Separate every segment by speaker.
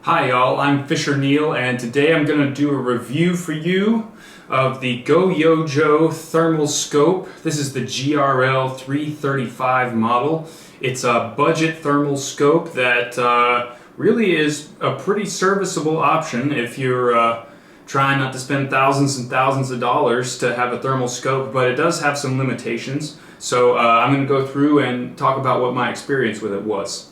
Speaker 1: Hi y'all, I'm Fisher Neil, and today I'm going to do a review for you of the GOYOJO thermal scope. This is the GRL 335 model. It's a budget thermal scope that really is a pretty serviceable option if you're trying not to spend thousands and thousands of dollars to have a thermal scope, but it does have some limitations. So I'm going to go through and talk about what my experience with it was.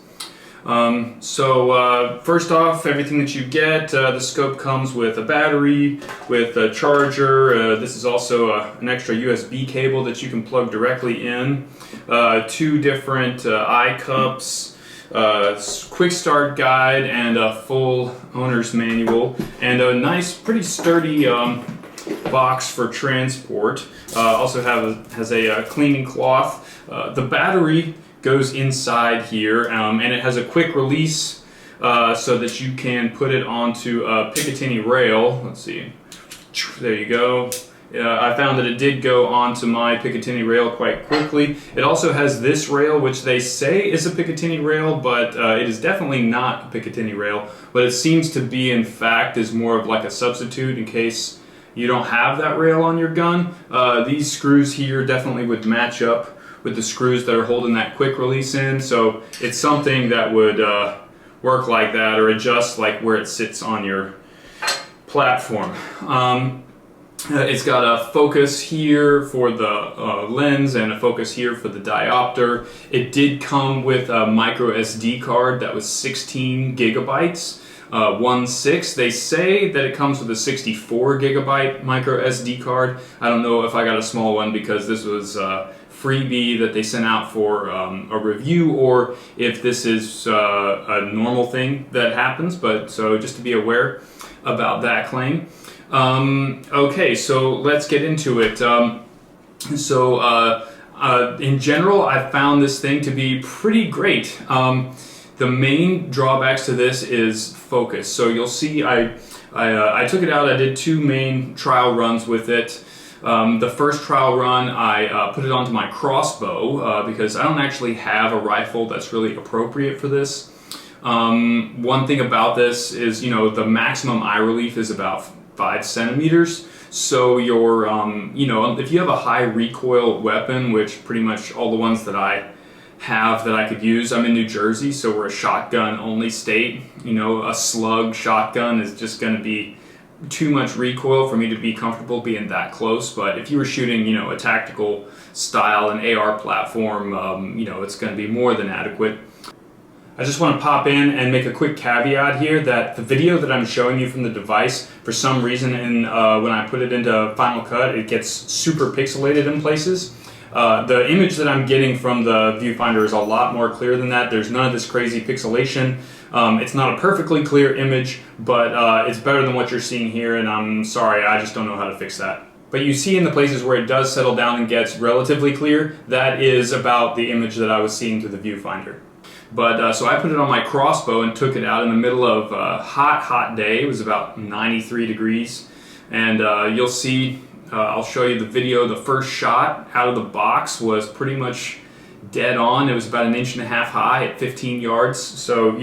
Speaker 1: First off, everything that you get, the scope comes with a battery, with a charger. This is also an extra USB cable that you can plug directly in. Two different eye cups, quick start guide, and a full owner's manual, and a nice, pretty sturdy box for transport. Also has a cleaning cloth. The battery goes inside here, and it has a quick release so that you can put it onto a Picatinny rail. Let's see, there you go. I found that it did go onto my Picatinny rail quite quickly. It also has this rail, which they say is a Picatinny rail, but it is definitely not a Picatinny rail. But it seems to be, in fact, is more of like a substitute in case you don't have that rail on your gun. These screws here definitely would match up with the screws that are holding that quick release in, so it's something that would work like that or adjust like where it sits on your platform. It's got a focus here for the lens and a focus here for the diopter. It did come with a micro SD card that was 16 gigabytes. 1.6. They say that it comes with a 64 gigabyte micro SD card. I don't know if I got a small one because this was freebie that they sent out for a review, or if this is a normal thing that happens, but so just to be aware about that claim. Okay, so let's get into it. In general, I found this thing to be pretty great. The main drawbacks to this is focus. So you'll see I took it out. I did two main trial runs with it. The first trial run, I put it onto my crossbow because I don't actually have a rifle that's really appropriate for this. One thing about this is, the maximum eye relief is about 5 centimeters. So your, if you have a high recoil weapon, which pretty much all the ones that I have that I could use, I'm in New Jersey, so we're a shotgun only state. A slug shotgun is just going to be too much recoil for me to be comfortable being that close. But if you were shooting, a tactical style, an AR platform, it's going to be more than adequate. I just want to pop in and make a quick caveat here that the video that I'm showing you from the device, for some reason, when I put it into Final Cut, it gets super pixelated in places. The image that I'm getting from the viewfinder is a lot more clear than that. There's none of this crazy pixelation. It's not a perfectly clear image, but it's better than what you're seeing here, and I'm sorry, I just don't know how to fix that. But you see in the places where it does settle down and gets relatively clear, that is about the image that I was seeing through the viewfinder. But so I put it on my crossbow and took it out in the middle of a hot day. It was about 93 degrees, and you'll see, I'll show you the video. The first shot out of the box was pretty much dead on. It was about 1.5 inches high at 15 yards. So,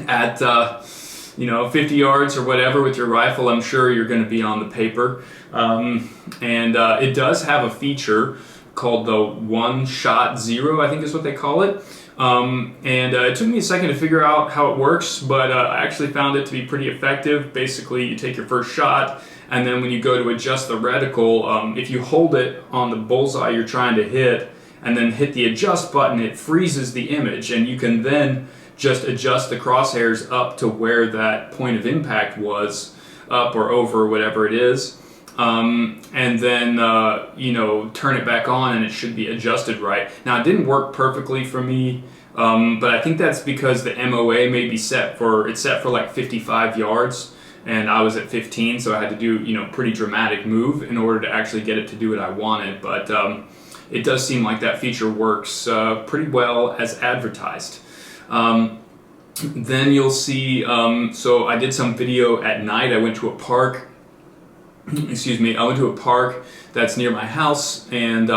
Speaker 1: at 50 yards or whatever with your rifle, I'm sure you're going to be on the paper. It does have a feature called the one shot zero, I think is what they call it. It took me a second to figure out how it works, but I actually found it to be pretty effective. Basically, you take your first shot, and then when you go to adjust the reticle, if you hold it on the bullseye you're trying to hit, and then hit the adjust button, it freezes the image, and you can then just adjust the crosshairs up to where that point of impact was, up or over, whatever it is. And then, turn it back on and it should be adjusted right. Now, it didn't work perfectly for me, but I think that's because the MOA may be set for like 55 yards, and I was at 15, so I had to do, pretty dramatic move in order to actually get it to do what I wanted. But it does seem like that feature works pretty well as advertised. Then you'll see, so I did some video at night. I went to a park excuse me, I went to a park that's near my house, and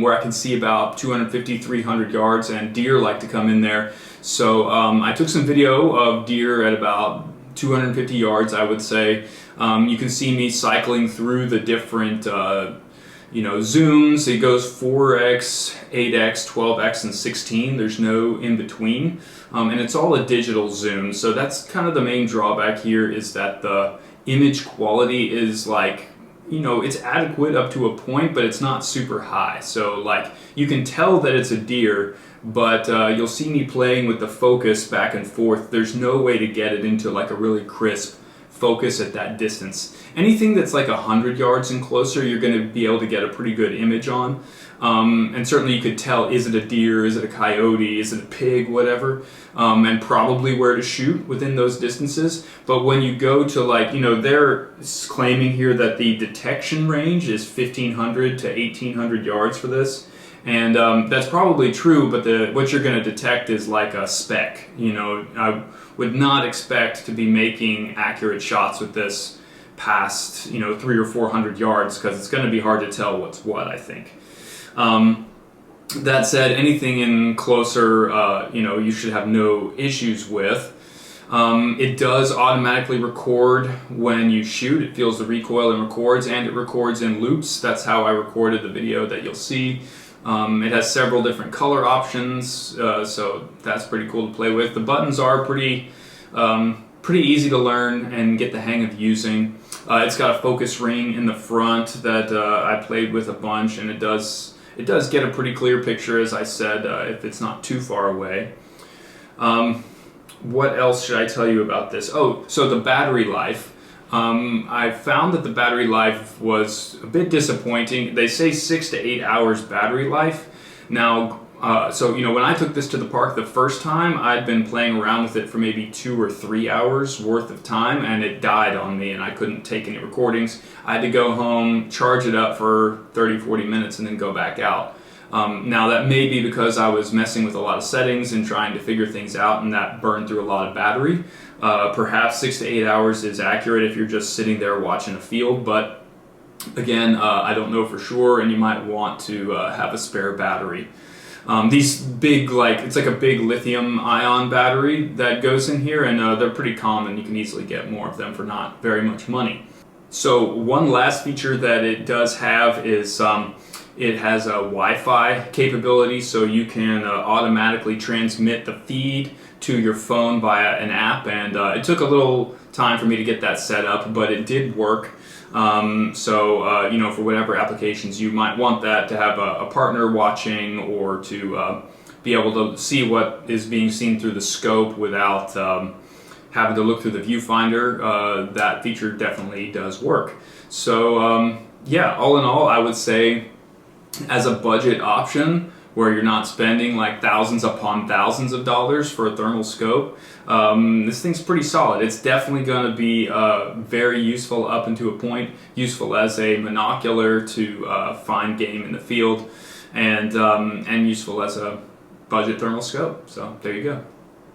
Speaker 1: where I can see about 250, 300 yards, and deer like to come in there. So I took some video of deer at about 250 yards, I would say. You can see me cycling through the different zooms. It goes 4x, 8x, 12x, and 16. There's no in between. And it's all a digital zoom. So that's kind of the main drawback here, is that the image quality is like, it's adequate up to a point, but it's not super high. So like, you can tell that it's a deer, but you'll see me playing with the focus back and forth. There's no way to get it into like a really crisp focus at that distance. Anything that's like 100 yards and closer, you're going to be able to get a pretty good image on. And certainly you could tell, is it a deer, is it a coyote, is it a pig, whatever, and probably where to shoot within those distances. But when you go to like, they're claiming here that the detection range is 1,500 to 1,800 yards for this. And that's probably true, but what you're going to detect is like a speck. I would not expect to be making accurate shots with this past 300 or 400 yards, because it's going to be hard to tell what's what, I think. That said, anything in closer, you should have no issues with. It does automatically record when you shoot. It feels the recoil and records, and it records in loops. That's how I recorded the video that you'll see. It has several different color options, so that's pretty cool to play with. The buttons are pretty easy to learn and get the hang of using. It's got a focus ring in the front that I played with a bunch, and it does get a pretty clear picture, as I said, if it's not too far away. What else should I tell you about this? Oh, so the battery life. I found that the battery life was a bit disappointing. They say 6 to 8 hours battery life. Now, when I took this to the park the first time, I'd been playing around with it for maybe 2 or 3 hours worth of time, and it died on me, and I couldn't take any recordings. I had to go home, charge it up for 30, 40 minutes, and then go back out. Now, that may be because I was messing with a lot of settings and trying to figure things out, and that burned through a lot of battery. Perhaps 6 to 8 hours is accurate if you're just sitting there watching a field, but again, I don't know for sure, and you might want to have a spare battery. These big, it's like a big lithium ion battery that goes in here, and they're pretty common. You can easily get more of them for not very much money. So one last feature that it does have is it has a Wi-Fi capability, so you can automatically transmit the feed to your phone via an app, and it took a little time for me to get that set up, but it did work. For whatever applications you might want that, to have a partner watching, or to be able to see what is being seen through the scope without having to look through the viewfinder, that feature definitely does work. So yeah, all in all, I would say as a budget option, where you're not spending like thousands upon thousands of dollars for a thermal scope, this thing's pretty solid. It's definitely going to be very useful up into a point, useful as a monocular to find game in the field, and useful as a budget thermal scope. So there you go.